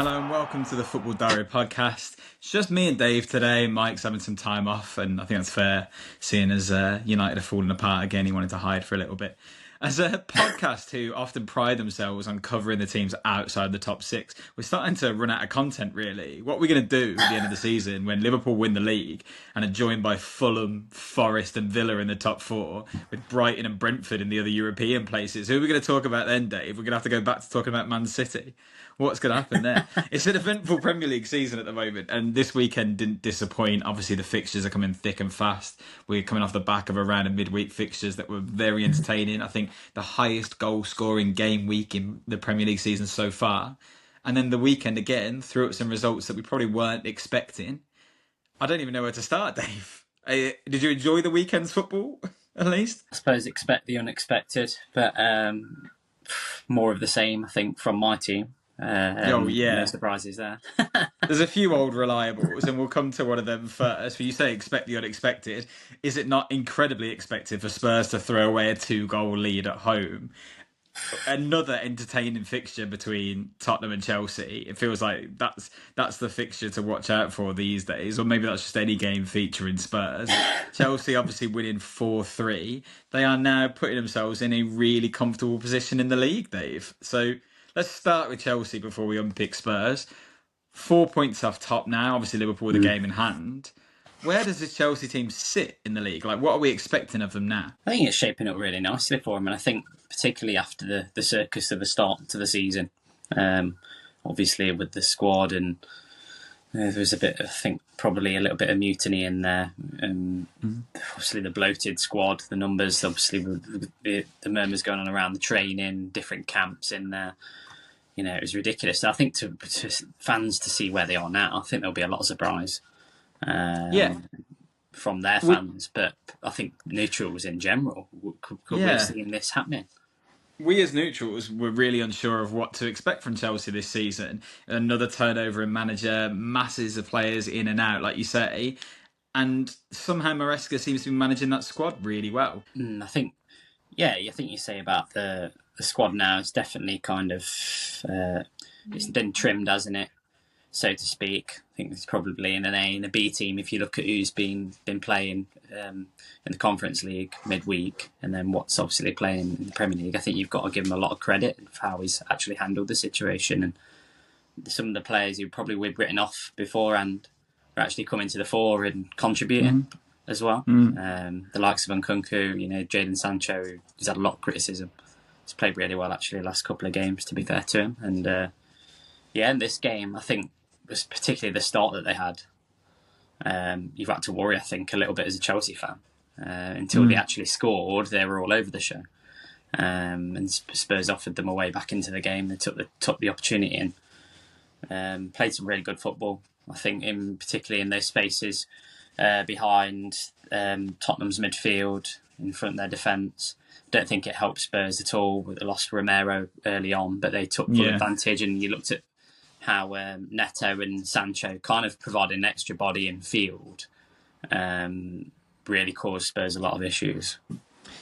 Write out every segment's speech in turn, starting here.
Hello and welcome to the Football Diary podcast. It's just me and Dave today. Mike's having some time off, and I think that's fair, seeing as United have fallen apart again. He wanted to hide for a little bit. As a podcast who often pride themselves on covering the teams outside the top six, we're starting to run out of content, really. What are we going to do at the end of the season when Liverpool win the league and are joined by Fulham, Forest and Villa in the top four, with Brighton and Brentford in the other European places? Who are we going to talk about then, Dave? We're going to have to go back to talking about Man City. What's going to happen there? It's an eventful Premier League season at the moment, and this weekend didn't disappoint. Obviously, the fixtures are coming thick and fast. We're coming off the back of a round of midweek fixtures that were very entertaining. I think the highest goal-scoring game week in the Premier League season so far. And then the weekend again threw up some results that we probably weren't expecting. I don't even know where to start, Dave. Did you enjoy the weekend's football, at least? I suppose expect the unexpected, but more of the same, I think, from my team. No surprises there. There's a few old reliables, and we'll come to one of them first. But you say expect the unexpected. Is it not incredibly expected for Spurs to throw away a 2-goal lead at home? Another entertaining fixture between Tottenham and Chelsea. It feels like that's the fixture to watch out for these days, or maybe that's just any game featuring Spurs. Chelsea obviously winning 4-3. They are now putting themselves in a really comfortable position in the league, Dave. So let's start with Chelsea before we unpick Spurs. 4 points off top now, obviously Liverpool with a game in hand. Where does this Chelsea team sit in the league? Like, what are we expecting of them now? I think it's shaping up really nicely for them, and I think particularly after the circus of the start to the season, obviously with the squad, and there was a bit, I think, probably a little bit of mutiny in there. Obviously the bloated squad, the numbers, obviously the murmurs going on around the training, different camps in there. You know, it was ridiculous. So I think to fans to see where they are now, I think there'll be a lot of surprise. From their fans, but I think neutrals in general could be seeing this happening. We as neutrals were really unsure of what to expect from Chelsea this season. Another turnover in manager, masses of players in and out, like you say, and somehow Maresca seems to be managing that squad really well. I think you say about the squad now, it's definitely kind of it's been trimmed, hasn't it, so to speak. I think it's probably in an A and a B team if you look at who's been playing in the Conference League midweek, and then what's obviously playing in the Premier League. I think you've got to give him a lot of credit for how he's actually handled the situation, and some of the players who probably we'd written off beforehand are actually coming to the fore and contributing as well. The likes of Nkunku, Jadon Sancho, who's had a lot of criticism. He's played really well actually the last couple of games, to be fair to him, and in this game I think was particularly the start that they had. You've had to worry, I think, a little bit as a Chelsea fan. Until they actually scored, they were all over the show. And Spurs offered them a way back into the game. They took the opportunity and played some really good football. I think, particularly in those spaces behind Tottenham's midfield, in front of their defence. Don't think it helped Spurs at all with the loss of Romero early on, but they took full advantage, and you looked at how Neto and Sancho kind of provided an extra body in field, really caused Spurs a lot of issues.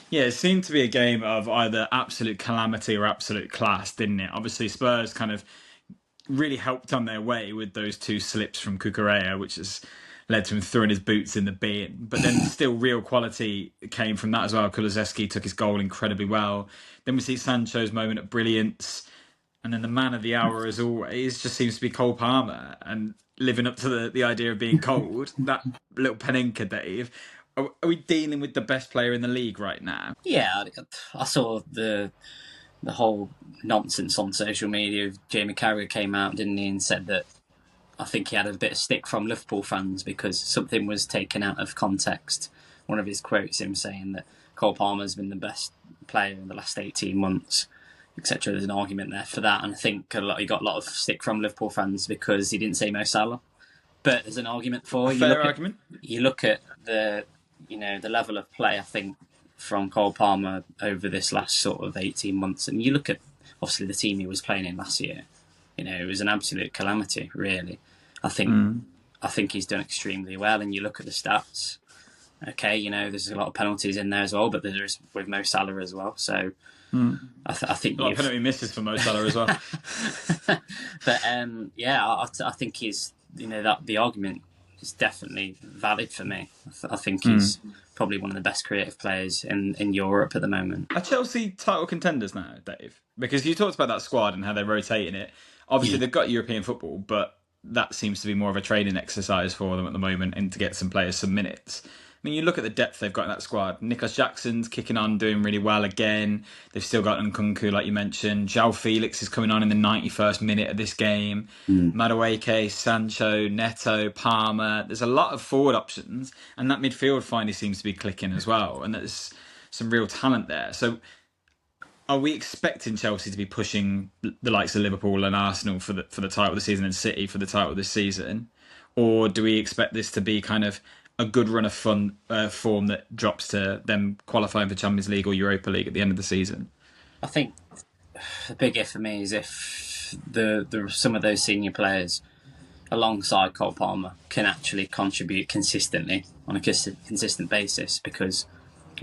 Yeah, it seemed to be a game of either absolute calamity or absolute class, didn't it? Obviously, Spurs kind of really helped on their way with those two slips from Cucurella, which has led to him throwing his boots in the bin. But then still real quality came from that as well. Kulusevski took his goal incredibly well. Then we see Sancho's moment of brilliance. And then the man of the hour, as always, just seems to be Cole Palmer, and living up to the idea of being cold. That little Panenka, Dave. Are we dealing with the best player in the league right now? Yeah, I saw the whole nonsense on social media. Jamie Carragher came out, didn't he, and said that I think he had a bit of stick from Liverpool fans because something was taken out of context. One of his quotes, him saying that Cole Palmer's been the best player in the last 18 months. Etc. There's an argument there for that, and I think he got a lot of stick from Liverpool fans because he didn't say Mo Salah. But there's an argument for argument. You look at the level of play, I think, from Cole Palmer over this last sort of 18 months, and you look at obviously the team he was playing in last year. It was an absolute calamity, really. I think he's done extremely well, and you look at the stats. okay, there's a lot of penalties in there as well, but there is with Mo Salah as well. So I think A lot of penalty misses for Mo Salah as well. But I think he's that the argument is definitely valid for me. I think he's probably one of the best creative players in Europe at the moment. Are Chelsea title contenders now, Dave? Because you talked about that squad and how they're rotating it. Obviously, they've got European football, but that seems to be more of a training exercise for them at the moment and to get some players some minutes. I mean, you look at the depth they've got in that squad. Nicholas Jackson's kicking on, doing really well again. They've still got Nkunku, like you mentioned. João Felix is coming on in the 91st minute of this game. Madueke, Sancho, Neto, Palmer. There's a lot of forward options, and that midfield finally seems to be clicking as well. And there's some real talent there. So are we expecting Chelsea to be pushing the likes of Liverpool and Arsenal for the title of the season and City for the title this season? Or do we expect this to be kind of a good run of form that drops to them qualifying for Champions League or Europa League at the end of the season? I think the big if for me is if some of those senior players alongside Cole Palmer can actually contribute consistently on a consistent basis, because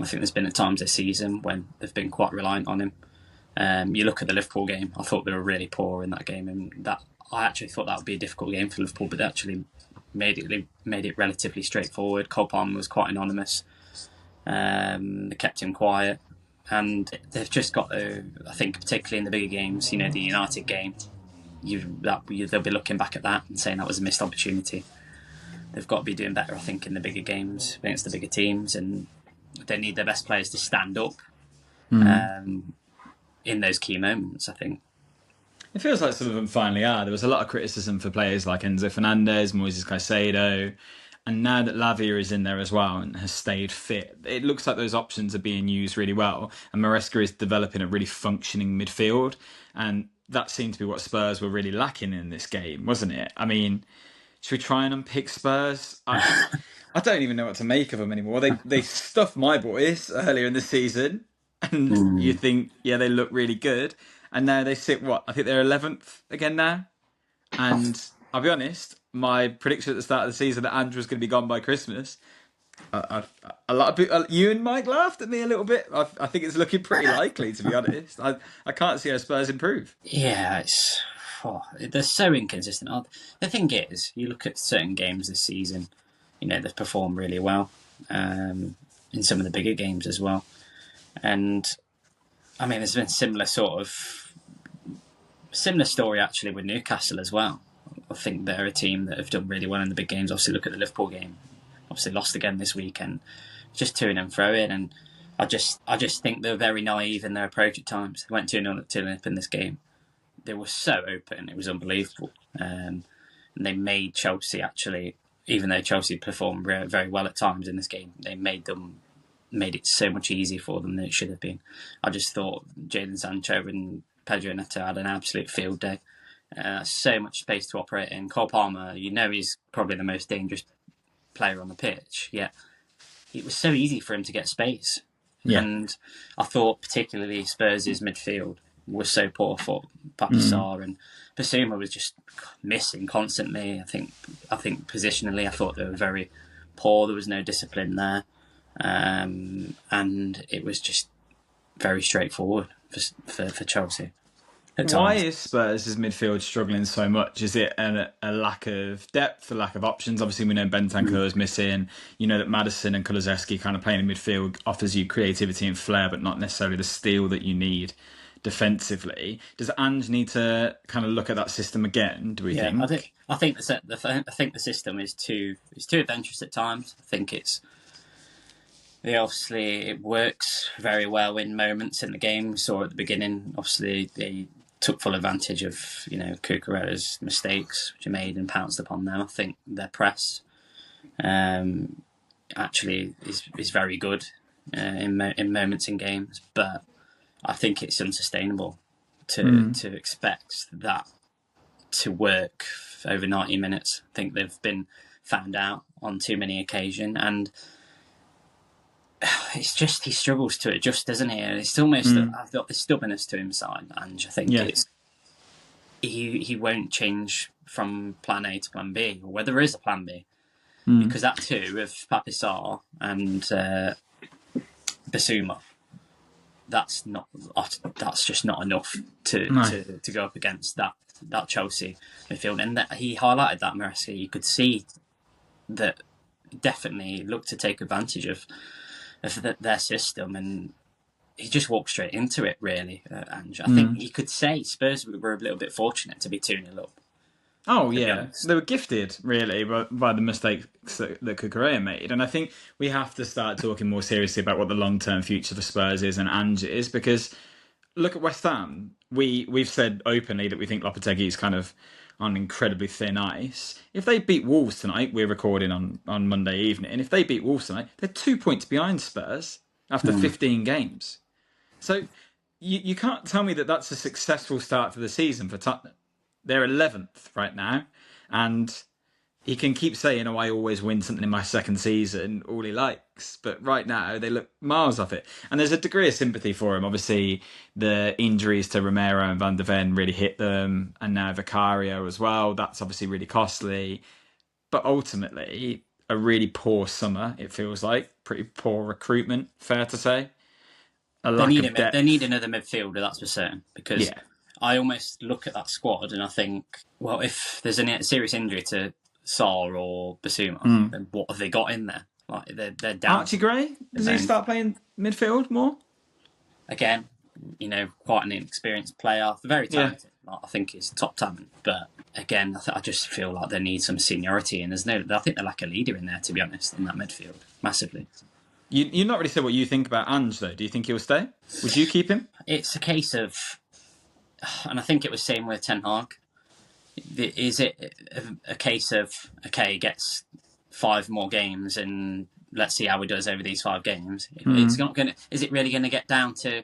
I think there's been at times this season when they've been quite reliant on him. You look at the Liverpool game, I thought they were really poor in that game, and that I actually thought that would be a difficult game for Liverpool, but they actually made it relatively straightforward. Cole Palmer was quite anonymous. They kept him quiet, and they've just got to, I think, particularly in the bigger games, the United game, they'll be looking back at that and saying that was a missed opportunity. They've got to be doing better, I think, in the bigger games against the bigger teams, and they need their best players to stand up in those key moments, I think. It feels like some of them finally are. There was a lot of criticism for players like Enzo Fernandez, Moises Caicedo, and now that Lavia is in there as well and has stayed fit, it looks like those options are being used really well, and Maresca is developing a really functioning midfield, and that seemed to be what Spurs were really lacking in this game, wasn't it? I mean, should we try and unpick Spurs? I don't even know what to make of them anymore. They stuffed my boys earlier in the season, and you think, yeah, they look really good. And now they sit, I think they're 11th again now. And I'll be honest, my prediction at the start of the season that Andrew was going to be gone by Christmas, a lot of people, you and Mike laughed at me a little bit. I think it's looking pretty likely, to be honest. I can't see how Spurs improve. Yeah, they're so inconsistent. The thing is, you look at certain games this season, they've performed really well in some of the bigger games as well. And I mean, there's been similar story actually with Newcastle as well. I think they're a team that have done really well in the big games. Obviously, look at the Liverpool game. Obviously, lost again this weekend. Just to and fro in, and I just think they're very naive in their approach at times. They went 2-0 up in this game. They were so open; it was unbelievable. And they made Chelsea actually, even though Chelsea performed very well at times in this game, they made it so much easier for them than it should have been. I just thought Jadon Sancho and Pedro Neto had an absolute field day. So much space to operate in. Cole Palmer, he's probably the most dangerous player on the pitch, yet it was so easy for him to get space. Yeah. And I thought particularly Spurs' midfield was so poor for Papa Sarr, and Basuma was just missing constantly. I think positionally, I thought they were very poor. There was no discipline there. And it was just very straightforward for Chelsea. Why is Spurs' midfield struggling so much? Is it a lack of depth, a lack of options? Obviously, we know Bentancur is missing. You know that Maddison and Kulusevski kind of playing in midfield offers you creativity and flair, but not necessarily the steel that you need defensively. Does Ange need to kind of look at that system again? Do we think? I think the system is too adventurous at times. I think it works very well in moments in the game. We saw at the beginning, obviously, they took full advantage of, Cucurella's mistakes, which he made, and pounced upon them. I think their press actually is very good in moments in games, but I think it's unsustainable to expect that to work over 90 minutes. I think they've been found out on too many occasions, and it's just he struggles to adjust, doesn't he? It's almost I've got the stubbornness to him side, and I think it's he won't change from plan A to plan B, or whether there is a plan B. because that two of Papisar and Basuma, that's just not enough to go up against that Chelsea midfield. And he highlighted that, Maresca. You could see that definitely looked to take advantage of their system, and he just walked straight into it, really, Ange. I think you could say Spurs were a little bit fortunate to be 2-0 up. Oh, yeah. They were gifted, really, by the mistakes that Cucurella made. And I think we have to start talking more seriously about what the long-term future for Spurs is and Ange is, because look at West Ham. We've said openly that we think Lopetegui is kind of on incredibly thin ice. If they beat Wolves tonight, we're recording on Monday evening, if they beat Wolves tonight, they're 2 points behind Spurs after 15 games. So you can't tell me that that's a successful start to the season for Tottenham. They're 11th right now, and he can keep saying, "Oh, I always win something in my second season," all he likes. But right now, they look miles off it. And there's a degree of sympathy for him. Obviously, the injuries to Romero and Van de Ven really hit them, and now Vicario as well. That's obviously really costly. But ultimately, a really poor summer, it feels like. Pretty poor recruitment, fair to say. They need another midfielder, that's for certain, because I almost look at that squad and I think, well, if there's a serious injury to Sarr or Basuma, then what have they got in there? Like they're down. Archie Gray? Does he start playing midfield more? Again, quite an inexperienced player, very talented. Yeah. I think he's top talent, but again, I just feel like they need some seniority, and I think they're like a leader in there, to be honest, in that midfield, massively. You're not really said what you think about Ange, though. Do you think he'll stay? Would you keep him? It's a case of, and I think it was same with Ten Hag. Is it a case of, okay, he gets 5 more games and let's see how he does over these 5 games? It's not going to. Is it really going to get down to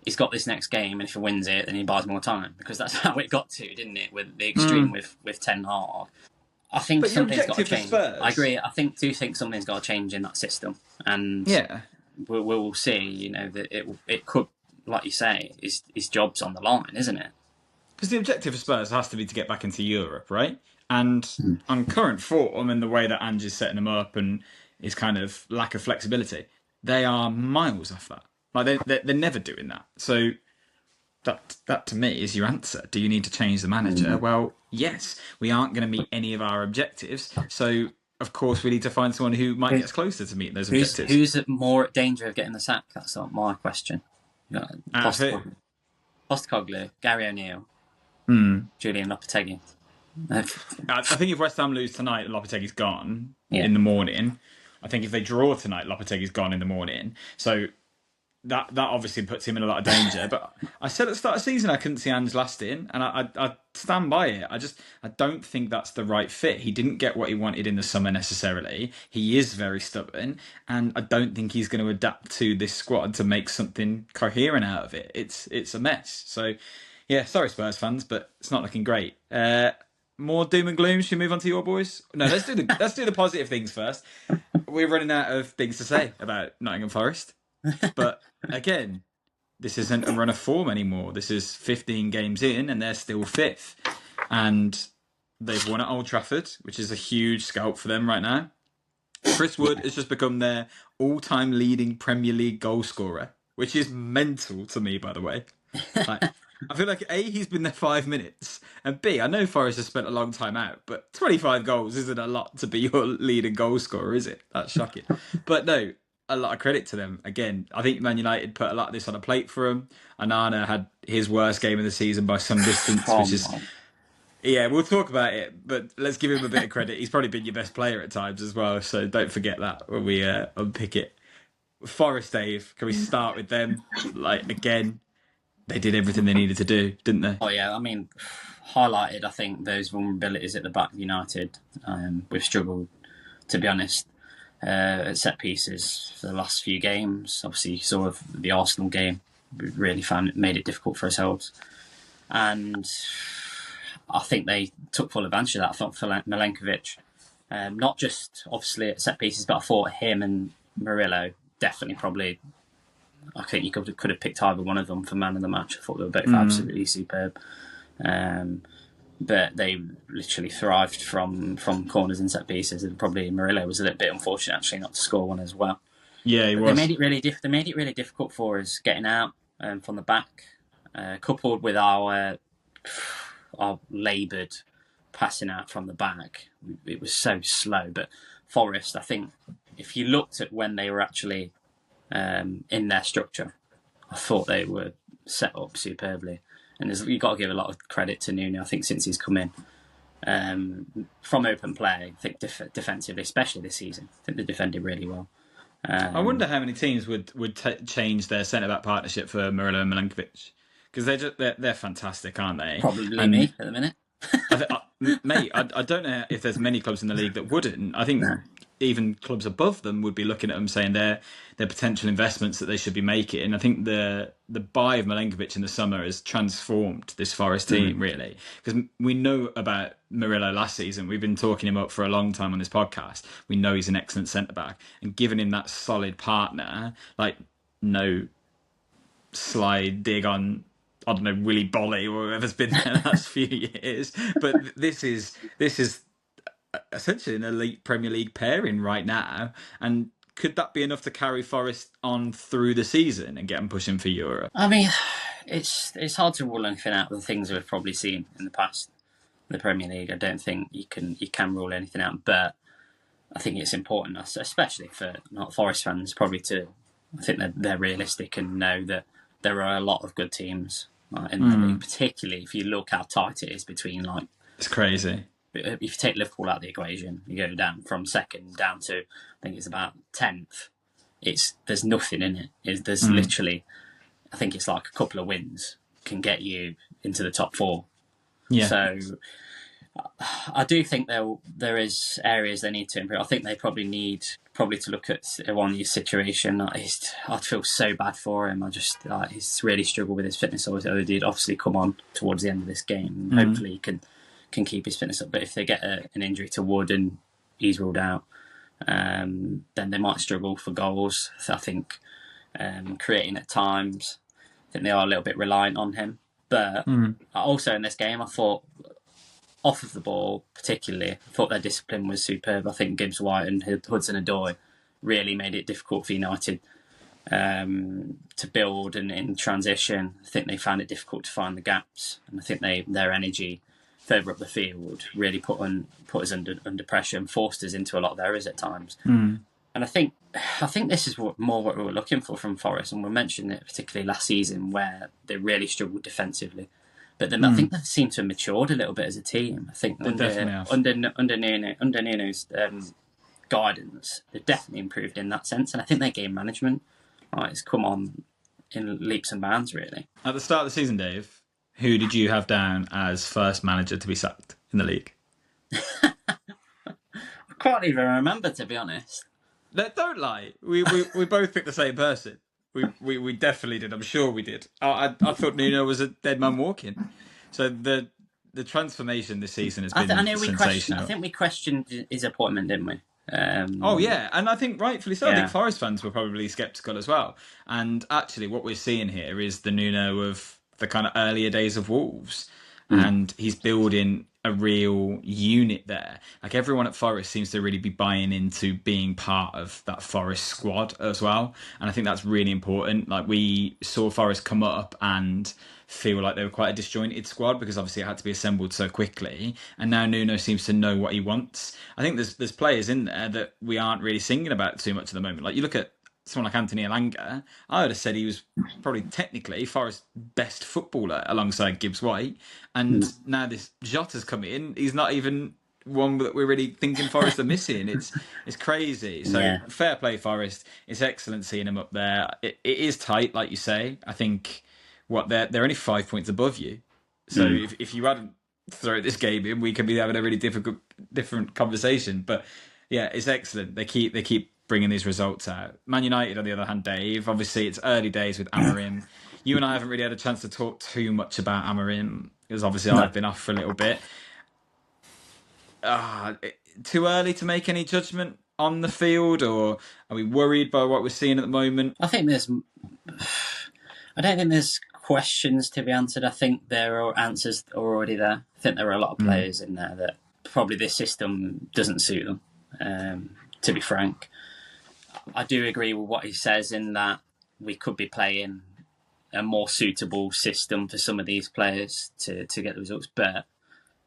he's got this next game, and if he wins it, then he buys more time? Because that's how it got to, didn't it? With the extreme with Ten Hag. I think something's got to change. I agree. I do think something's got to change in that system, and we'll see. That it could, like you say, his job's on the line, isn't it? Because the objective for Spurs has to be to get back into Europe, right? And on current form and the way that Ange is setting them up and his kind of lack of flexibility, they are miles off that. Like they're never doing that. So that to me is your answer. Do you need to change the manager? Well, yes, we aren't going to meet any of our objectives. So, of course, we need to find someone who might get us closer to meeting those objectives. Who's more at danger of getting the sack? That's not my question. Postecoglou, Gary O'Neill, Julian Lopetegui. I think if West Ham lose tonight, Lopetegui's gone in the morning. I think if they draw tonight, Lopetegui's gone in the morning. So that obviously puts him in a lot of danger. But I said at the start of the season I couldn't see Ange lasting, and I stand by it. I don't think that's the right fit. He didn't get what he wanted in the summer necessarily. He is very stubborn, and I don't think he's going to adapt to this squad to make something coherent out of it. It's a mess. So, yeah, sorry Spurs fans, but it's not looking great. More doom and gloom. Should we move on to your boys? No, let's do the positive things first. We're running out of things to say about Nottingham Forest. But again, this isn't a run of form anymore. This is 15 games in, and they're still 5th. And they've won at Old Trafford, which is a huge scalp for them right now. Chris Wood has just become their all-time leading Premier League goal scorer, which is mental to me, by the way. I feel like A, he's been there 5 minutes, and B, I know Forest has spent a long time out, but 25 goals isn't a lot to be your leading goal scorer, is it? That's shocking. But no, a lot of credit to them. Again, I think Man United put a lot of this on a plate for him. Anana had his worst game of the season by some distance, which is... Yeah, we'll talk about it, but let's give him a bit of credit. He's probably been your best player at times as well, so don't forget that when we unpick it. Forest, Dave, can we start with them? Again, they did everything they needed to do, didn't they? Oh, yeah, I mean, highlighted, I think, those vulnerabilities at the back of United. We've struggled, to be honest, at set pieces for the last few games. Obviously, you saw the Arsenal game. We really made it difficult for ourselves. And I think they took full advantage of that. I thought for Milenkovic, not just obviously at set pieces, but I thought him and Murillo definitely probably. I think you could have picked either one of them for man of the match. I thought they were both absolutely superb. but they literally thrived from corners and set pieces, and probably Murillo was a little bit unfortunate actually not to score one as well. Yeah, he But was. they made it really difficult for us getting out from the back, coupled with our laboured passing out from the back. It was so slow. But Forest, I think, if you looked at when they were actually in their structure, I thought they were set up superbly. And you've got to give a lot of credit to Nuno, I think, since he's come in. From open play, I think defensively, especially this season, I think they defended really well. I wonder how many teams would change their centre-back partnership for Murillo and Milenkovic. Because they're fantastic, aren't they? Probably me at the minute. Mate, I don't know if there's many clubs in the league that wouldn't. I think even clubs above them would be looking at them saying they're potential investments that they should be making. And I think the buy of Milenkovic in the summer has transformed this Forest team, really. Because we know about Murillo last season. We've been talking him up for a long time on this podcast. We know he's an excellent centre-back. And giving him that solid partner, like no slide dig on, I don't know, Willy Bolly or whoever's been there the last few years. But this is essentially an elite Premier League pairing right now. And could that be enough to carry Forest on through the season and get them pushing for Europe? I mean, it's hard to rule anything out with the things we've probably seen in the past in the Premier League. I don't think you can rule anything out, but I think it's important, especially for not Forest fans, probably to I think they're realistic and know that there are a lot of good teams in the league, particularly if you look how tight it is between it's crazy. If you take Liverpool out of the equation, you go down from second down to I think it's about 10th. There's nothing in it. There's literally, I think it's like a couple of wins can get you into the top 4. Yeah. So I do think there is areas they need to improve. I think they probably need to look at Iwanyi's situation. I'd feel so bad for him. He's really struggled with his fitness. Although he did obviously come on towards the end of this game. Hopefully he can keep his fitness up. But if they get an injury to Wood and he's ruled out, then they might struggle for goals. So I think creating at times, I think they are a little bit reliant on him. But also in this game, I thought off of the ball, particularly, I thought their discipline was superb. I think Gibbs White and Hudson-Odoi really made it difficult for United to build and in transition. I think they found it difficult to find the gaps, and I think their energy further up the field really put us under pressure and forced us into a lot of errors at times. And I think this is more what we were looking for from Forest, and we mentioned it particularly last season where they really struggled defensively. But then I think they seem to have matured a little bit as a team. I think under Nuno's guidance, they've definitely improved in that sense. And I think their game management has come on in leaps and bounds, really. At the start of the season, Dave, who did you have down as first manager to be sacked in the league? I can't even remember, to be honest. No, don't lie. We both picked the same person. We definitely did. I'm sure we did. I thought Nuno was a dead man walking. So the transformation this season has been sensational. I think we questioned his appointment, didn't we? Oh yeah, and I think rightfully so. Yeah. I think Forest fans were probably sceptical as well. And actually, what we're seeing here is the Nuno of the kind of earlier days of Wolves, and he's building a real unit there. Like everyone at Forest seems to really be buying into being part of that Forest squad as well, and I think that's really important. Like we saw Forest come up and feel like they were quite a disjointed squad because obviously it had to be assembled so quickly, and now Nuno seems to know what he wants. I think there's players in there that we aren't really singing about too much at the moment. Like you look at someone like Anthony Elanga, I would have said he was probably technically Forest's best footballer alongside Gibbs White. And now this Jota's come in, he's not even one that we're really thinking Forest are missing. It's crazy. So fair play Forest. It's excellent seeing him up there. It is tight, like you say. I think they're only 5 points above you. So if you hadn't thrown this game in, we could be having a really different conversation. But yeah, it's excellent. They keep bringing these results out. Man United, on the other hand, Dave, obviously it's early days with Amorim. You and I haven't really had a chance to talk too much about Amorim because obviously I've been off for a little bit. Too early to make any judgment on the field, or are we worried by what we're seeing at the moment? I don't think there's questions to be answered. I think there are answers already there. I think there are a lot of players in there that probably this system doesn't suit them, to be frank. I do agree with what he says in that we could be playing a more suitable system for some of these players to get the results. But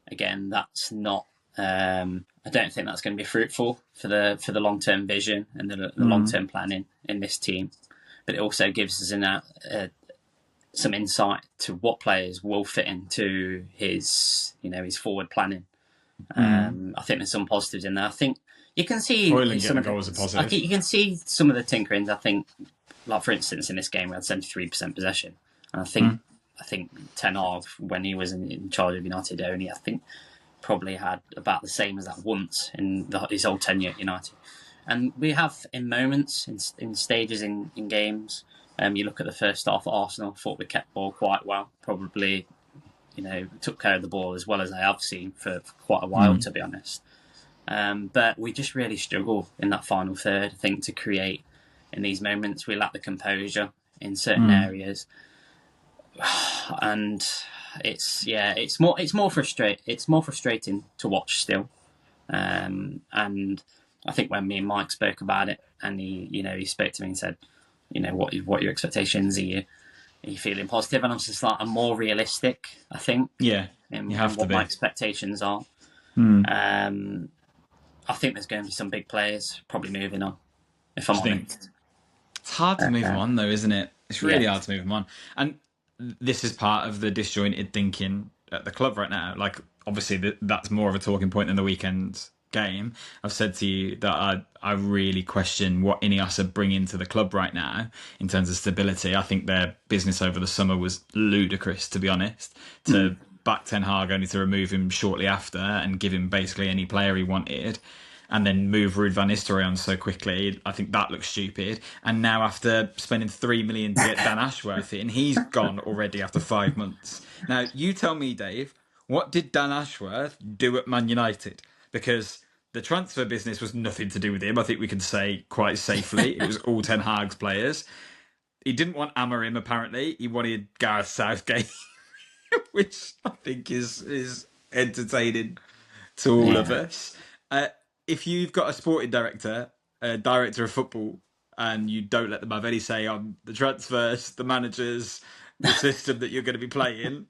again, that's not... I don't think that's going to be fruitful for the long-term vision and the long-term planning in this team. But it also gives us some insight to what players will fit into his forward planning. I think there's some positives in there. I think you can see some of the goals are positive. You can see some of the tinkerings. I think, like for instance, in this game we had 73% possession, and I think Ten Hag, when he was in charge of United, only probably had about the same as that once in his whole tenure at United. And we have in moments, in stages in games. You look at the first half at Arsenal, thought we kept ball quite well. Probably, took care of the ball as well as I have seen for quite a while, to be honest. But we just really struggle in that final third, I think, to create in these moments. We lack the composure in certain areas. And it's more frustrating to watch still. And I think when me and Mike spoke about it, and he spoke to me and said, what are your expectations? Are you feeling positive? And I'm just like, I'm more realistic, I think. Yeah, in what my expectations are. I think there's going to be some big players probably moving on, if I'm honest. It's hard to move them on, though, isn't it? It's really hard to move them on. And this is part of the disjointed thinking at the club right now. Like, obviously, that's more of a talking point than the weekend game. I've said to you that I really question what Ineos are bringing to the club right now in terms of stability. I think their business over the summer was ludicrous, to be honest. To back Ten Hag only to remove him shortly after and give him basically any player he wanted, and then move Ruud van Nistelrooy on so quickly, I think that looks stupid. And now after spending $3 million to get Dan Ashworth in, he's gone already after 5 months. Now, you tell me, Dave, what did Dan Ashworth do at Man United? Because the transfer business was nothing to do with him, I think we can say quite safely. It was all Ten Hag's players. He didn't want Amorim, apparently. He wanted Gareth Southgate, which I think is entertaining to all of us. If you've got a sporting director, a director of football, and you don't let them have any say on the transfers, the managers, the system that you're going to be playing,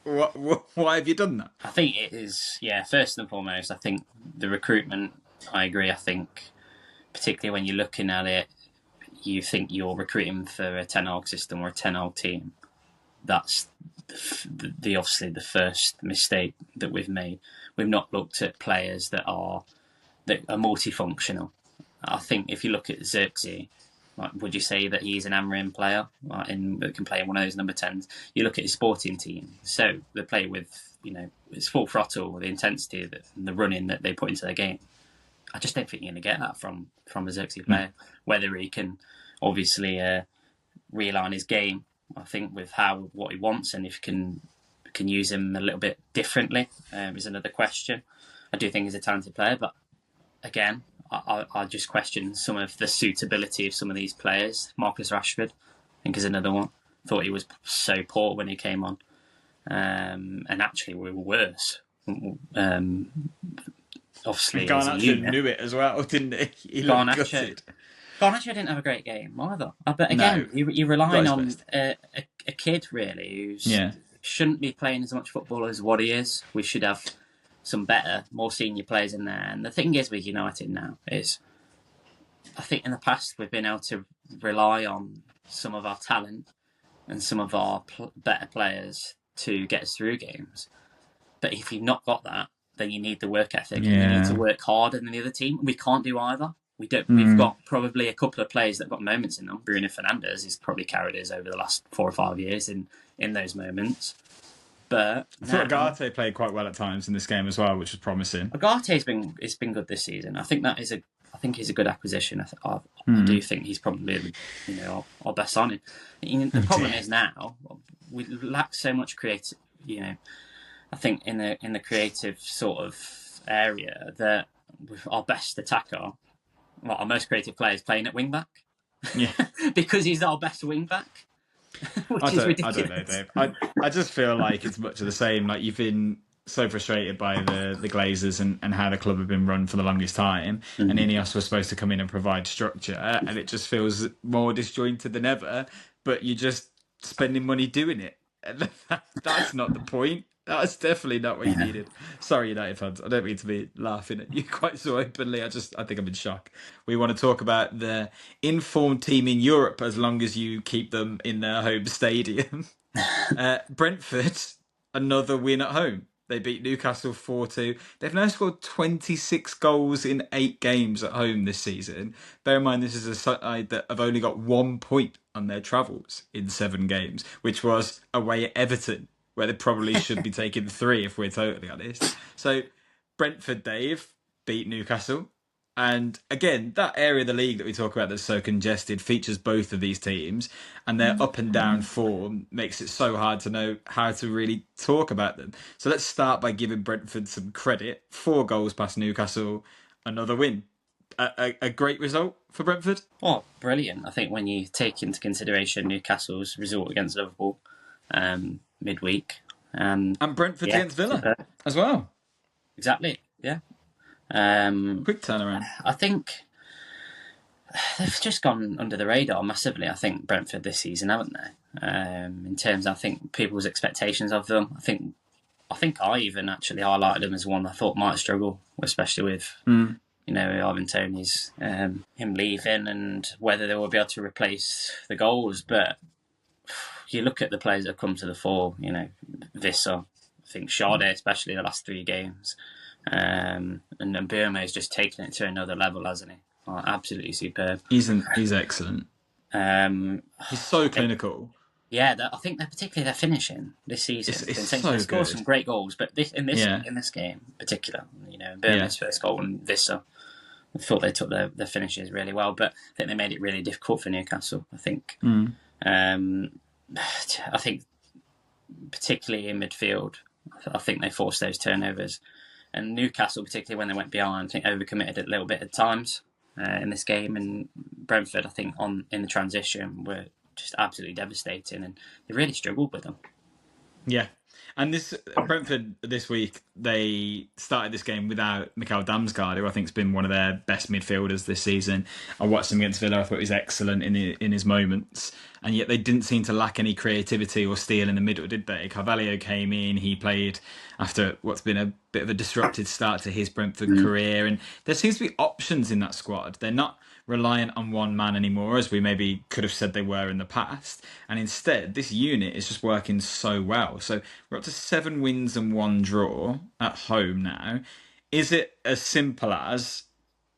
why have you done that? I think it is, first and foremost, I think the recruitment, I agree. I think particularly when you're looking at it, you think you're recruiting for a Ten Hag system or a Ten Hag team. That's obviously the first mistake that we've made. We've not looked at players that are multifunctional. I think if you look at Xerxes, would you say that he's an Amorim player that can play in one of those number 10s? You look at his sporting team, so they play with it's full throttle, the intensity and the running that they put into their game. I just don't think you're going to get that from a Xerxes player. Whether he can obviously realign his game, I think, with what he wants, and if you can use him a little bit differently is another question. I do think he's a talented player, but again, I just question some of the suitability of some of these players. Marcus Rashford, I think, is another one. Thought he was so poor when he came on, and actually we were worse. Obviously, Garnacho knew it as well, didn't he? He looked gutted. Garnacho didn't have a great game either. But again, you're relying on a kid really who shouldn't be playing as much football as what he is. We should have some better, more senior players in there. And the thing is with United now is, I think in the past we've been able to rely on some of our talent and some of our better players to get us through games. But if you've not got that, then you need the work ethic and you need to work harder than the other team. We can't do either. We don't. We've got probably a couple of players that have got moments in them. Bruno Fernandes has probably carried us over the last 4 or 5 years in those moments. But I thought Agate played quite well at times in this game as well, which was promising. Agate's been good this season. I think he's a good acquisition. I do think he's probably our best signing. The problem is now we lack so much creative. I think in the creative sort of area that with our best attacker, our most creative player is playing at wing back. Yeah, because he's our best wing back. which is I don't know, ridiculous. Dave. I just feel like it's much of the same. Like you've been so frustrated by the Glazers and how the club have been run for the longest time, and Ineos was supposed to come in and provide structure, and it just feels more disjointed than ever. But you're just spending money doing it, and that's not the point. That's definitely not what you Yeah. needed. Sorry, United fans. I don't mean to be laughing at you quite so openly. I think I'm in shock. We want to talk about the informed team in Europe as long as you keep them in their home stadium. Brentford, another win at home. They beat Newcastle 4-2. They've now scored 26 goals in 8 games at home this season. Bear in mind, this is a side that have only got 1 point on their travels in 7 games, which was away at Everton, where they probably should be taking 3 if we're totally honest. So, Brentford, Dave, beat Newcastle. And again, that area of the league that we talk about that's so congested features both of these teams, and their up and down form makes it so hard to know how to really talk about them. So let's start by giving Brentford some credit. 4 goals past Newcastle, another win. A great result for Brentford. Oh, brilliant. I think when you take into consideration Newcastle's result against Liverpool midweek. And Brentford's against Villa super. as well. Exactly, yeah. Quick turnaround. I think they've just gone under the radar massively, I think, Brentford this season, haven't they? In terms of, I think, people's expectations of them. I think I even actually highlighted them as one I thought might struggle, especially with, Ivan Toney's, him leaving and whether they will be able to replace the goals. But you look at the players that have come to the fore, Visser, I think Sade, especially the last 3 games. And then Burma has just taken it to another level, hasn't he? Oh, absolutely superb. He's excellent. He's so clinical. I think particularly their finishing this season. It's so they scored some great goals, but in this game in particular, Burma's first goal and Visser, I thought they took their finishes really well, but I think they made it really difficult for Newcastle. I think, particularly in midfield, I think they forced those turnovers. And Newcastle, particularly when they went behind, I think overcommitted a little bit at times in this game. And Brentford, I think, in the transition were just absolutely devastating, and they really struggled with them. Yeah. And this Brentford this week, they started this game without Mikhail Damsgaard, who I think has been one of their best midfielders this season. I watched him against Villa. I thought he was excellent in his moments. And yet they didn't seem to lack any creativity or steel in the middle, did they? Carvalho came in. He played after what's been a bit of a disrupted start to his Brentford career. And there seems to be options in that squad. They're not reliant on one man anymore, as we maybe could have said they were in the past. And instead, this unit is just working so well. So we're up to 7 wins and 1 draw at home now. Is it as simple as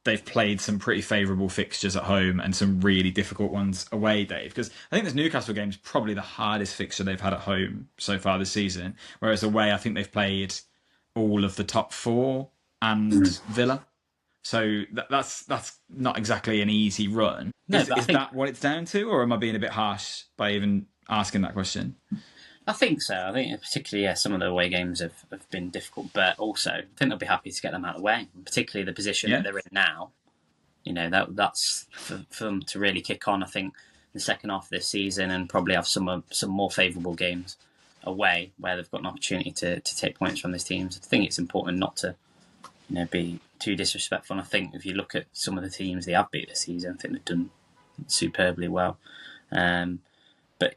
they've played some pretty favourable fixtures at home and some really difficult ones away, Dave? Because I think this Newcastle game is probably the hardest fixture they've had at home so far this season. Whereas away, I think they've played all of the top 4 and Villa. So that's not exactly an easy run. No, is that what it's down to, or am I being a bit harsh by even asking that question? I think so. I think particularly, some of the away games have been difficult, but also I think they'll be happy to get them out of the way, particularly the position that they're in now. That's for them to really kick on, I think, in the second half of this season, and probably have some more favourable games away where they've got an opportunity to take points from these teams. I think it's important not to be too disrespectful. And I think if you look at some of the teams they have beat this season, I think they've done superbly well. But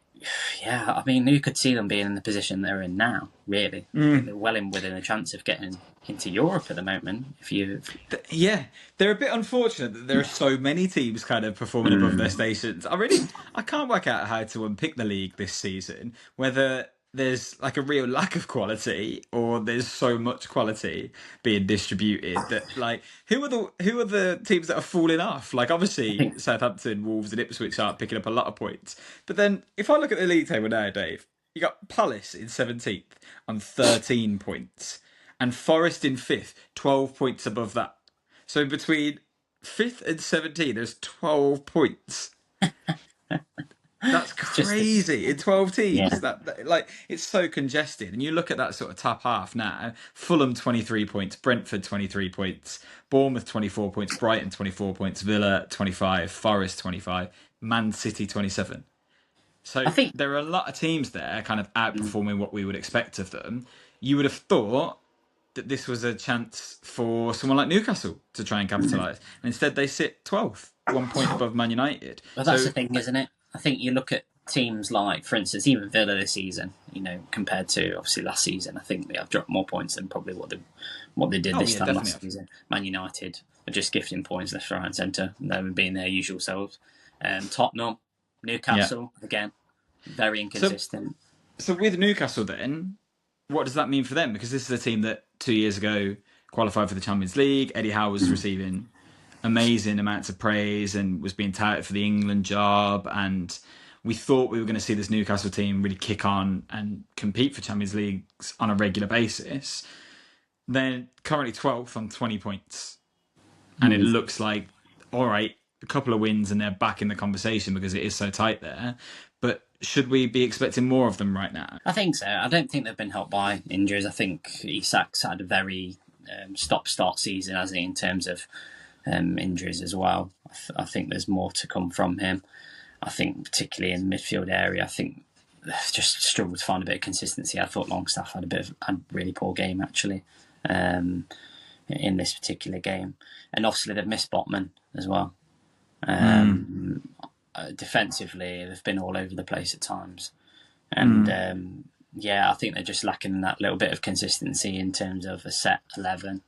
yeah, I mean, you could see them being in the position they're in now, really. They're well within a chance of getting into Europe at the moment. They're a bit unfortunate that there are so many teams kind of performing above their stations. I can't work out how to unpick the league this season, whether there's like a real lack of quality or there's so much quality being distributed that, like, who are the teams that are falling off? Like, obviously Southampton, Wolves and Ipswich aren't picking up a lot of points, but then if I look at the league table now, Dave, you got Palace in 17th on 13 points and Forest in 5th, 12 points above that. So between 5th and 17th, there's 12 points. That's crazy. In 12 teams. That it's so congested. And you look at that sort of top half now. Fulham 23 points, Brentford 23 points, Bournemouth 24 points, Brighton 24 points, Villa 25, Forest 25, Man City 27. So I think there are a lot of teams there kind of outperforming what we would expect of them. You would have thought that this was a chance for someone like Newcastle to try and capitalise. And instead they sit 12th, 1 point above Man United. well, that's the thing, isn't it? I think you look at teams like, for instance, even Villa this season, compared to obviously last season, I think they have dropped more points than probably what they did this time last season. Man United are just gifting points left, right and centre, them being their usual selves. Tottenham, Newcastle, again, very inconsistent. So with Newcastle then, what does that mean for them? Because this is a team that 2 years ago qualified for the Champions League. Eddie Howe was receiving amazing amounts of praise and was being touted for the England job. And we thought we were going to see this Newcastle team really kick on and compete for Champions Leagues on a regular basis. They're currently 12th on 20 points. And it looks like, all right, a couple of wins and they're back in the conversation because it is so tight there. But should we be expecting more of them right now? I think so. I don't think they've been helped by injuries. I think Isak's had a very stop-start season, hasn't he, in terms of injuries as well. I think there's more to come from him. I think particularly in the midfield area, I think they've just struggled to find a bit of consistency. I thought Longstaff had a really poor game actually in this particular game, and obviously they've missed Botman as well. Defensively, they've been all over the place at times, and I think they're just lacking that little bit of consistency in terms of a set 11.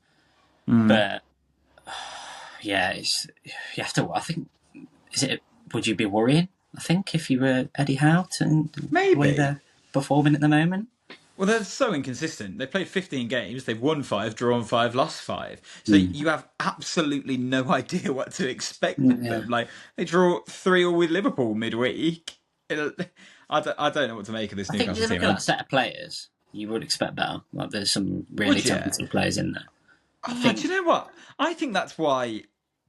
But yeah, you have to. I think would you be worrying? I think if you were Eddie Howe and maybe the way they're performing at the moment. Well, they're so inconsistent. They played 15 games. They've won 5, drawn 5, lost 5. So you have absolutely no idea what to expect of them. Like, they draw 3-3 with Liverpool midweek. I don't know what to make of this Newcastle team. I think you look at that set of players, you would expect better. Like, there's some really talented players in there. Do you know what? I think that's why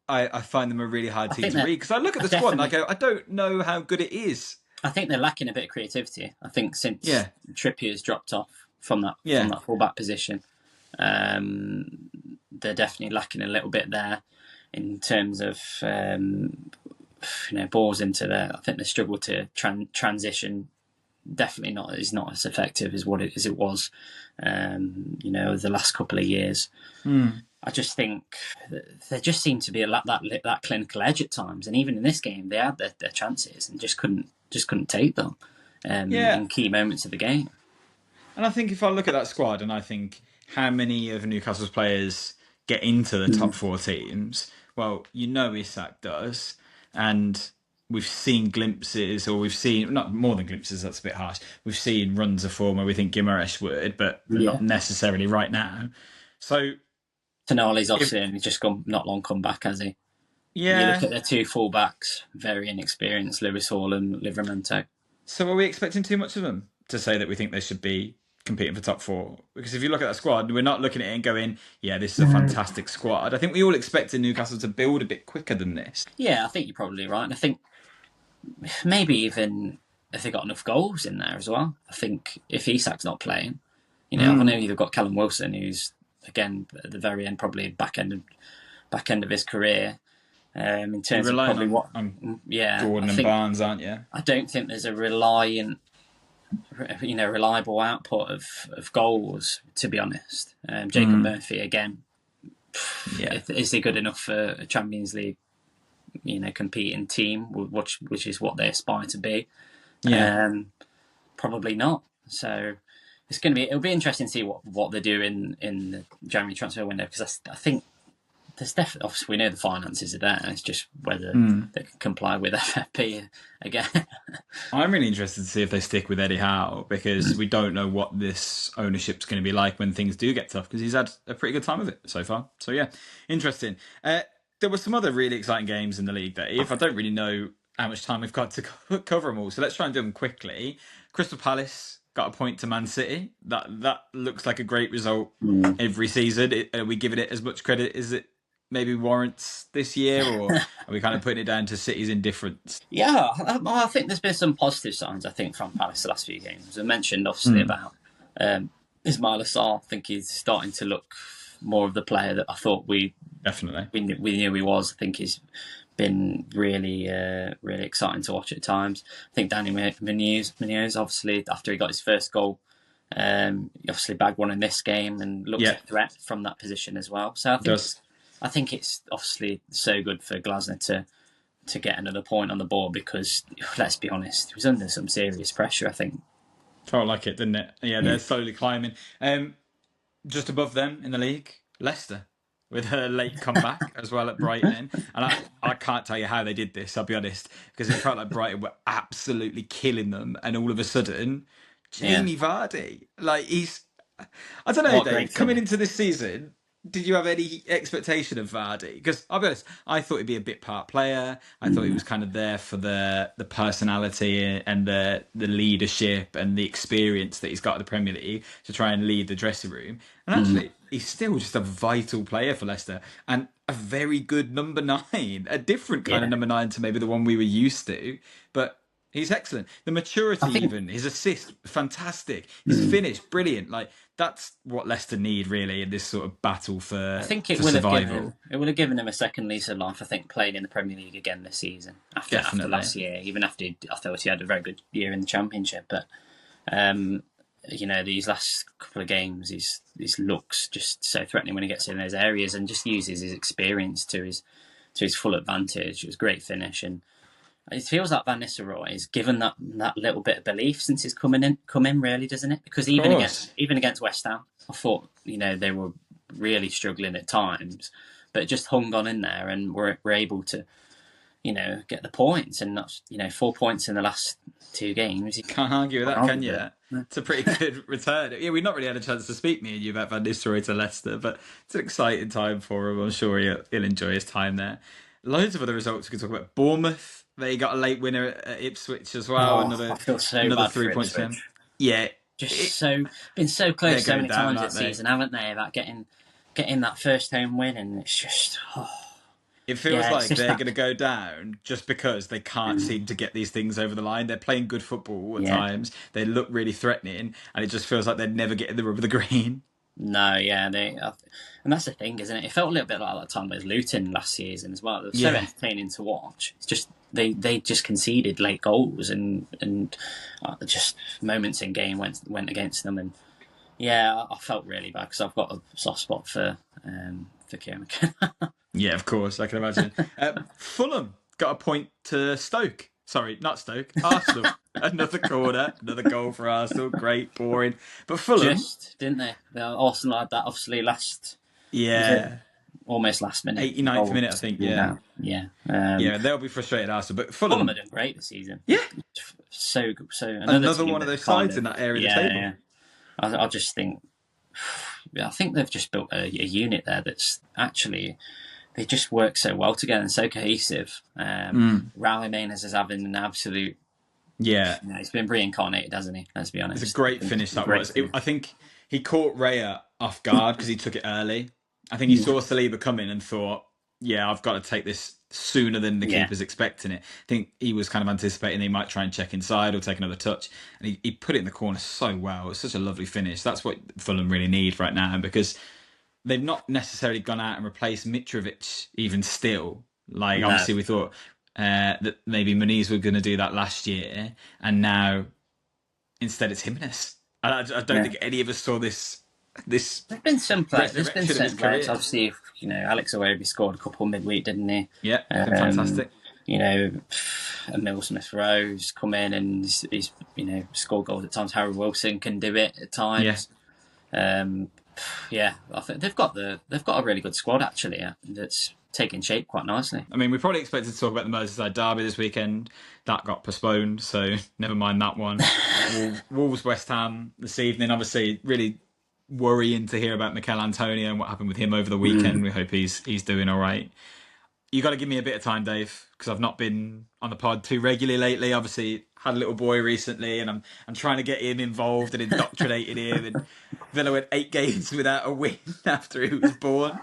I find them a really hard team to read. Because I look at the squad and I go, I don't know how good it is. I think they're lacking a bit of creativity. I think since Trippier's dropped off from that full-back position, they're definitely lacking a little bit there in terms of balls into the. I think they struggle to transition. Definitely is not as effective as it was, the last couple of years. I just think there just seemed to be that clinical edge at times, and even in this game, they had their chances and just couldn't take them in key moments of the game. And I think if I look at that squad and I think how many of Newcastle's players get into the top 4 teams, well, Isak does, and we've seen glimpses, or we've seen, not more than glimpses, that's a bit harsh, we've seen runs of form where we think Guimaraes would, but not necessarily right now. So Tonali's obviously only just not long come back, has he? Yeah. You look at their 2 full-backs, very inexperienced, Lewis Hall and Livramento. So are we expecting too much of them to say that we think they should be competing for top 4? Because if you look at that squad, we're not looking at it and going, yeah, this is a fantastic squad. I think we all expected Newcastle to build a bit quicker than this. Yeah, I think you're probably right. And I think maybe even if they got enough goals in there as well. I think if Isak's not playing, I know you've got Callum Wilson, who's, again, at the very end, probably back end of his career. In terms of probably Gordon and Barnes, aren't you? I don't think there's a reliable output of goals, to be honest. Jacob Murphy, again, is he good enough for a Champions League, competing team, which is what they aspire to be? Probably not. So it'll be interesting to see what they do in the January transfer window, because I think there's definitely, obviously we know the finances are there, it's just whether they can comply with FFP again. I'm really interested to see if they stick with Eddie Howe, because we don't know what this ownership's going to be like when things do get tough, because he's had a pretty good time of it so far. So yeah, interesting. There were some other really exciting games in the league, Dave. I don't really know how much time we've got to cover them all, so let's try and do them quickly. Crystal Palace got a point to Man City. That looks like a great result every season. Are we giving it as much credit as it maybe warrants this year, or are we kind of putting it down to City's indifference? Yeah, I think there's been some positive signs, I think, from Palace the last few games. I mentioned, obviously, about Ismail Assar. I think he's starting to look more of the player that I thought we knew he was. I think he's been really really exciting to watch at times. I think Danny Munoz, obviously, after he got his first goal, he obviously bagged one in this game and looked a threat from that position as well. So I think it's obviously so good for Glasner to get another point on the board, because let's be honest, he was under some serious pressure, I think. Felt like it, didn't it? Yeah, they're slowly climbing. Just above them in the league, Leicester, with a late comeback as well at Brighton. And I can't tell you how they did this, I'll be honest, because it felt like Brighton were absolutely killing them. And all of a sudden, Jamie Vardy, like I don't know, Dave, coming into this season, did you have any expectation of Vardy? Because I'll be honest, I thought he'd be a bit part player. I thought he was kind of there for the personality and the leadership and the experience that he's got at the Premier League to try and lead the dressing room. And actually, he's still just a vital player for Leicester and a very good number 9, a different kind of number 9 to maybe the one we were used to. But he's excellent. The maturity, even his assist, fantastic. His finish, brilliant. Like, that's what Leicester need really in this sort of battle for. I think it will survival. It would have given him a second lease of life. I think playing in the Premier League again this season after last year, even after I thought he had a very good year in the Championship, but these last couple of games, his looks just so threatening when he gets in those areas and just uses his experience to his full advantage. It was a great finish, and it feels like Van Nistelrooy has given that little bit of belief since he's come in, really, doesn't it? Because even against West Ham, I thought they were really struggling at times, but just hung on in there and were able to get the points, and not 4 points in the last 2 games. You can't argue with that, can you? It's a pretty good return. Yeah, we've not really had a chance to speak, me and you, about Van Nistelrooy to Leicester, but it's an exciting time for him. I'm sure he'll enjoy his time there. Loads of other results we could talk about. Bournemouth, they got a late winner at Ipswich as well. I feel so another bad 3 points for them. Yeah, been so close so many times this season, haven't they? About getting that first home win, and it's just. It feels like they're going to go down just because they can't seem to get these things over the line. They're playing good football at times. They look really threatening, and it just feels like they're never getting the rub of the green. No, and that's the thing, isn't it? It felt a little bit like that time with Luton last season as well. It was so entertaining to watch. It's just they just conceded late goals and just moments in game went against them, and I felt really bad because I've got a soft spot for Kieran McKenna. Yeah, of course, I can imagine. Fulham got a point to Stoke. Sorry, not Stoke. Arsenal. Another corner, another goal for Arsenal. Great, boring. But Fulham... didn't they? Arsenal had that, obviously, almost last minute. 89th minute, I think, yeah. They'll be frustrated, Arsenal. But Fulham are doing great this season. Yeah. So another one of those sides in that area of the table. Yeah. I just think... I think they've just built a unit there that's actually... They just work so well together and so cohesive. Raul Jimenez is having an absolute... Yeah. He's been reincarnated, hasn't he? Let's be honest. It's a great finish, that was. I think he caught Raya off guard because he took it early. I think he saw Saliba coming and thought, I've got to take this sooner than the keeper's expecting it. I think he was kind of anticipating he might try and check inside or take another touch. And he put it in the corner so well. It's such a lovely finish. That's what Fulham really need right now, because... They've not necessarily gone out and replaced Mitrovic even still. Obviously we thought that maybe Muniz were going to do that last year, and now instead it's Jimenez. I don't think any of us saw this. There's been some players. Obviously, Alex Iwobi scored a couple midweek, didn't he? Yeah, fantastic. Emil Smith-Rowe's come in and he's scored goals at times. Harry Wilson can do it at times. I think they've got a really good squad actually. That's taking shape quite nicely. I mean, we probably expected to talk about the Merseyside derby this weekend. That got postponed, so never mind that one. Wolves West Ham this evening. Obviously, really worrying to hear about Mikel Antonio and what happened with him over the weekend. We hope he's doing all right. You got to give me a bit of time, Dave, because I've not been on the pod too regularly lately. Obviously, had a little boy recently, and I'm trying to get him involved and indoctrinated him. And Villa went 8 games without a win after he was born.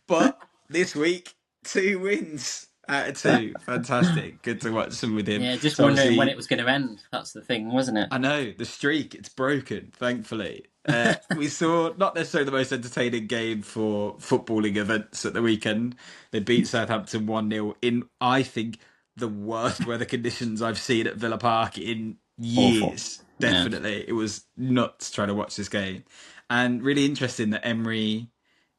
But this week, 2 wins. Out of two, fantastic. Good to watch some with him. Yeah, just So wondering when obviously, it was going to end. That's the thing, wasn't it? I know the streak, it's broken, thankfully. We saw not necessarily the most entertaining game for footballing events at the weekend. They beat Southampton 1-0 in, I think, the worst weather conditions I've seen at Villa Park in Awful. years. Yeah. Definitely. It was nuts trying to watch this game. And really interesting that Emery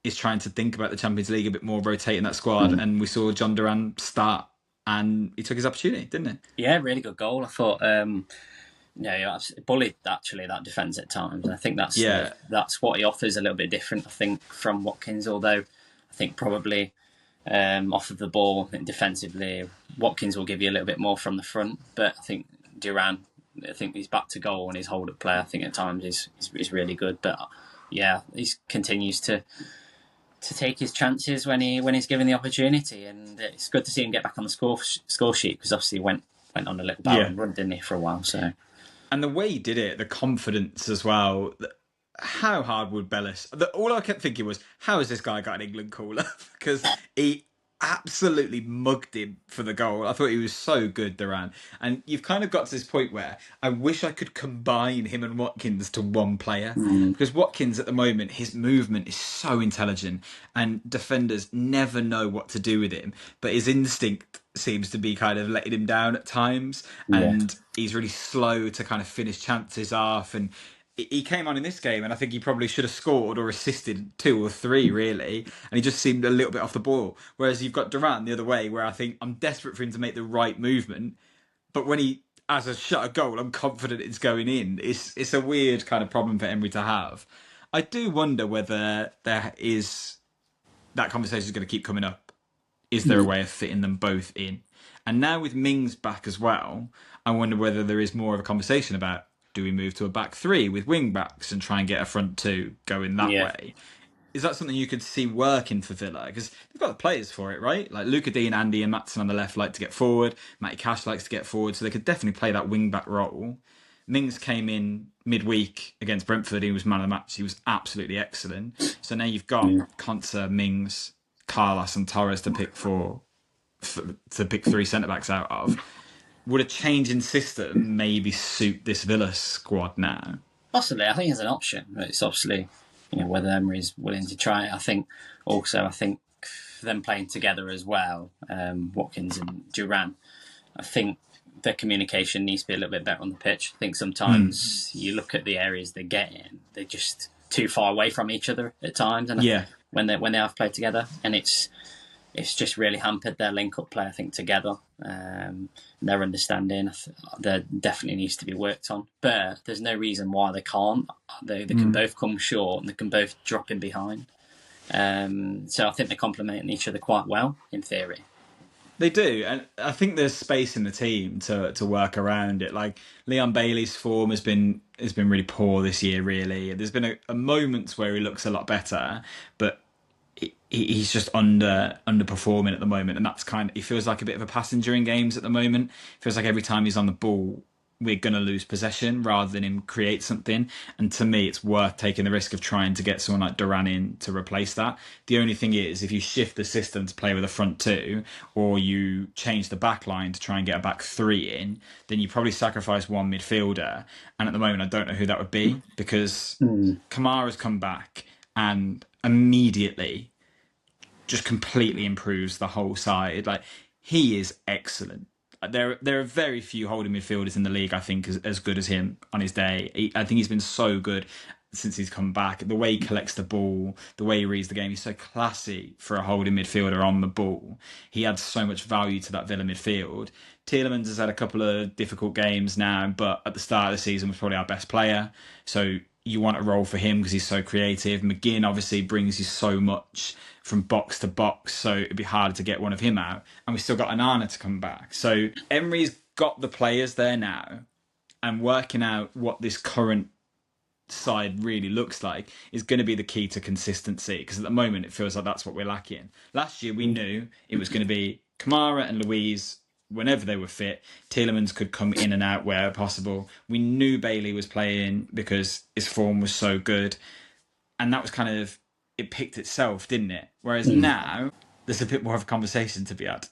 is trying to think about the Champions League a bit more, rotating that squad. Mm. And we saw John Duran start and he took his opportunity, didn't Yeah, really good goal. I thought, bullied actually that defence at times. And I think he? Yeah. that's what he offers a little bit different, I think, from Watkins. Although I think probably off of the ball, I think defensively, Watkins will give you a little bit more from the front. But I think Duran, I think he's back to goal and his hold up play, I think at times is really good. But yeah, he continues to take his chances when he's given the opportunity, and it's good to see him get back on the score sheet because obviously he went on a little barren run, didn't he, for a while? So, and the way he did it, the confidence as well. How hard would Bellis? All I kept thinking was, how has this guy got an England caller? Because he absolutely mugged him for the goal. I thought he was so good, Duran. And you've kind of got to this point where I wish I could combine him and Watkins to one player. Because Watkins at the moment, his movement is so intelligent and defenders never know what to do with him. But his instinct seems to be kind of letting him down at times. And he's really slow to kind of finish chances off. And he came on in this game and I think he probably should have scored or assisted 2 or 3 really, and he just seemed a little bit off the ball. Whereas you've got Durant the other way, where I think I'm desperate for him to make the right movement, but when he has a shot a goal, I'm confident it's going in. It's a weird kind of problem for Emery to have. I do wonder whether there is that conversation is going to keep coming up. Is there a way of fitting them both in? And now with Mings back as well, I wonder whether there is more of a conversation about, do we move to a back 3 with wing backs and try and get a front 2 going that way? Is that something you could see working for Villa? Because they've got the players for it, right? Like Luca Dean, Andy and Maatsen on the left like to get forward. Matty Cash likes to get forward, so they could definitely play that wing back role. Mings came in midweek against Brentford. He was man of the match. He was absolutely excellent. So now you've got Konsa, Mings, Carlos and Torres to pick to pick 3 centre-backs out of. Would a change in system maybe suit this Villa squad now? Possibly, I think it's an option. It's obviously, whether Emery's willing to try it. I think them playing together as well, Watkins and Duran, I think their communication needs to be a little bit better on the pitch. I think sometimes you look at the areas they get in, they're just too far away from each other at times. And when they have played together, and it's just really hampered their link-up play, I think, together. Their understanding, there definitely needs to be worked on. But there's no reason why they can't. They can both come short and they can both drop in behind. So I think they're complementing each other quite well, in theory. They do, and I think there's space in the team to work around it. Like Leon Bailey's form has been really poor this year. Really, there's been a moments where he looks a lot better, but he's just underperforming at the moment, and that's he feels like a bit of a passenger in games at the moment. Feels like every time he's on the ball, we're going to lose possession rather than him create something. And to me, it's worth taking the risk of trying to get someone like Duran in to replace that. The only thing is, if you shift the system to play with a front 2, or you change the back line to try and get a back 3 in, then you probably sacrifice one midfielder. And at the moment, I don't know who that would be, because Kamara's come back and immediately just completely improves the whole side. Like, he is excellent. There are very few holding midfielders in the league, I think, as good as him on his day. I think he's been so good since he's come back. The way he collects the ball, the way he reads the game, he's so classy for a holding midfielder on the ball. He adds so much value to that Villa midfield. Tielemans has had a couple of difficult games now, but at the start of the season was probably our best player. So you want a role for him because he's so creative. McGinn obviously brings you so much from box to box, so it'd be harder to get one of him out. And we've still got Anana to come back. So Emery's got the players there now, and working out what this current side really looks like is going to be the key to consistency, because at the moment it feels like that's what we're lacking. Last year we knew it was going to be Kamara and Louise whenever they were fit. Tielemans could come in and out where possible. We knew Bailey was playing because his form was so good, and that was kind of, it picked itself, didn't it? Whereas now there's a bit more of a conversation to be had.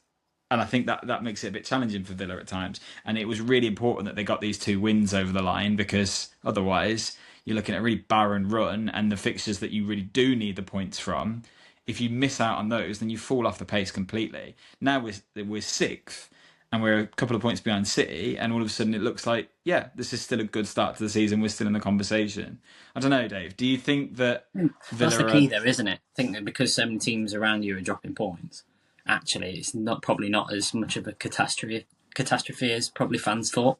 And I think that makes it a bit challenging for Villa at times. And it was really important that they got these 2 wins over the line, because otherwise you're looking at a really barren run, and the fixtures that you really do need the points from, if you miss out on those, then you fall off the pace completely. Now we're 6th, and we're a couple of points behind City, and all of a sudden it looks like, yeah, this is still a good start to the season. We're still in the conversation. I don't know, Dave. Do you think that Villa That's the key, though, isn't it? I think that because so many teams around you are dropping points, actually, it's probably not as much of a catastrophe as probably fans thought.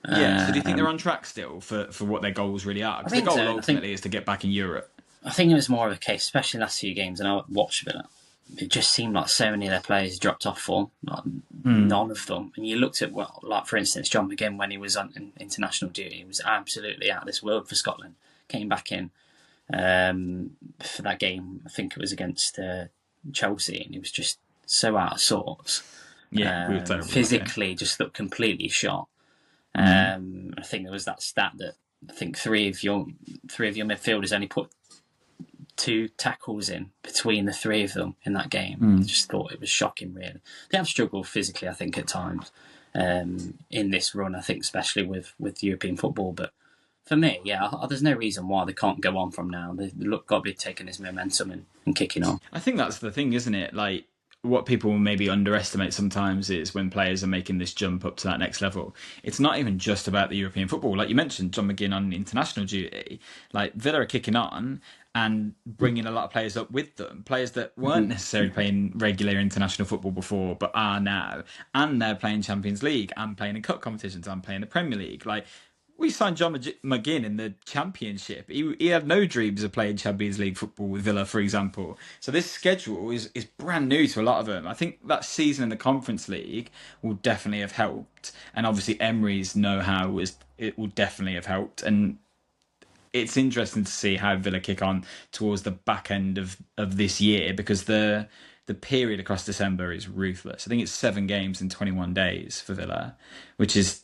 Yeah. So do you think they're on track still for what their goals really are? Because the goal ultimately is to get back in Europe. I think it was more of a case, especially last few games, and I watched Villa. It just seemed like so many of their players dropped off form, like none of them. And you looked at, well, like for instance, John McGinn, when he was on international duty, he was absolutely out of this world for Scotland. Came back in for that game, I think it was against Chelsea, and he was just so out of sorts. Yeah, we were terrible, physically, just looked completely shot. I think there was that stat that I think three of your midfielders only put 2 tackles in between the 3 of them in that game. I just thought it was shocking, really. They have struggled physically, I think, at times in this run, I think, especially with European football. But for me, yeah, there's no reason why they can't go on from now. They've got to be taking this momentum and kicking on. I think that's the thing, isn't it? Like, what people maybe underestimate sometimes is when players are making this jump up to that next level. It's not even just about the European football. Like you mentioned, John McGinn on international duty. Like, Villa are kicking on and bringing a lot of players up with them. Players that weren't necessarily playing regular international football before, but are now. And they're playing Champions League and playing in cup competitions and playing the Premier League. Like, we signed John McGinn in the Championship. He had no dreams of playing Champions League football with Villa, for example. So this schedule is brand new to a lot of them. I think that season in the Conference League will definitely have helped. And obviously Emery's know-how will definitely have helped. And it's interesting to see how Villa kick on towards the back end of this year, because the period across December is ruthless. I think it's 7 games in 21 days for Villa, which is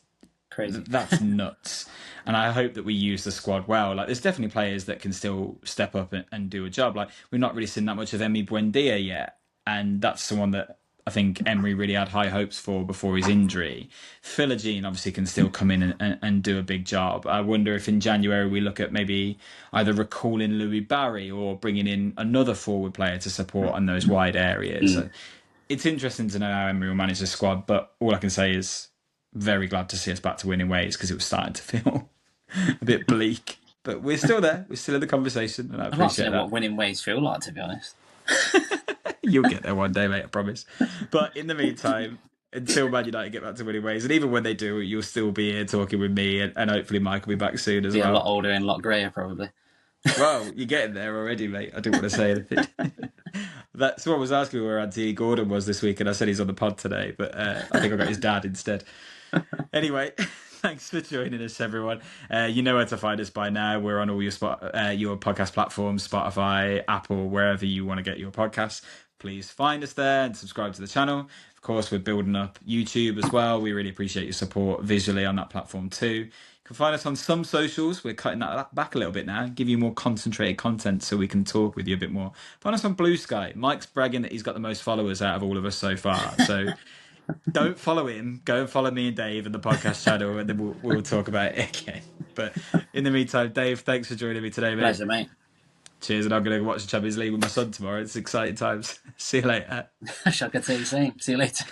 crazy. That's nuts. And I hope that we use the squad well. Like, there's definitely players that can still step up and do a job. Like, we've not really seen that much of Emi Buendia yet, and that's someone that I think Emery really had high hopes for before his injury. Philogene obviously can still come in and do a big job. I wonder if in January we look at maybe either recalling Louis Barry or bringing in another forward player to support on those wide areas. It's interesting to know how Emery will manage the squad, but all I can say is very glad to see us back to winning ways, because it was starting to feel a bit bleak. But we're still there. We're still in the conversation, and I appreciate that. What winning ways feel like, to be honest. You'll get there one day, mate, I promise. But in the meantime, until Man United get back to winning ways, and even when they do, you'll still be here talking with me, and hopefully Mike will be back soon as well. Be a lot older and a lot greyer, probably. Well, you're getting there already, mate. I didn't want to say anything. That's what I was asking where Anthony Gordon was this week, and I said he's on the pod today, but I think I got his dad instead. Anyway, thanks for joining us, everyone. You know where to find us by now. We're on all your podcast platforms, Spotify, Apple, wherever you want to get your podcasts. Please find us there and subscribe to the channel. Of course, we're building up YouTube as well. We really appreciate your support visually on that platform too. You can find us on some socials. We're cutting that back a little bit now, give you more concentrated content so we can talk with you a bit more. Find us on Blue Sky. Mike's bragging that he's got the most followers out of all of us so far. So don't follow him. Go and follow me and Dave and the podcast channel, and then we'll talk about it again. But in the meantime, Dave, thanks for joining me today, mate. Pleasure, mate. Cheers, and I'm going to watch the Champions League with my son tomorrow. It's exciting times. See you later. I shall get to the same. See you later.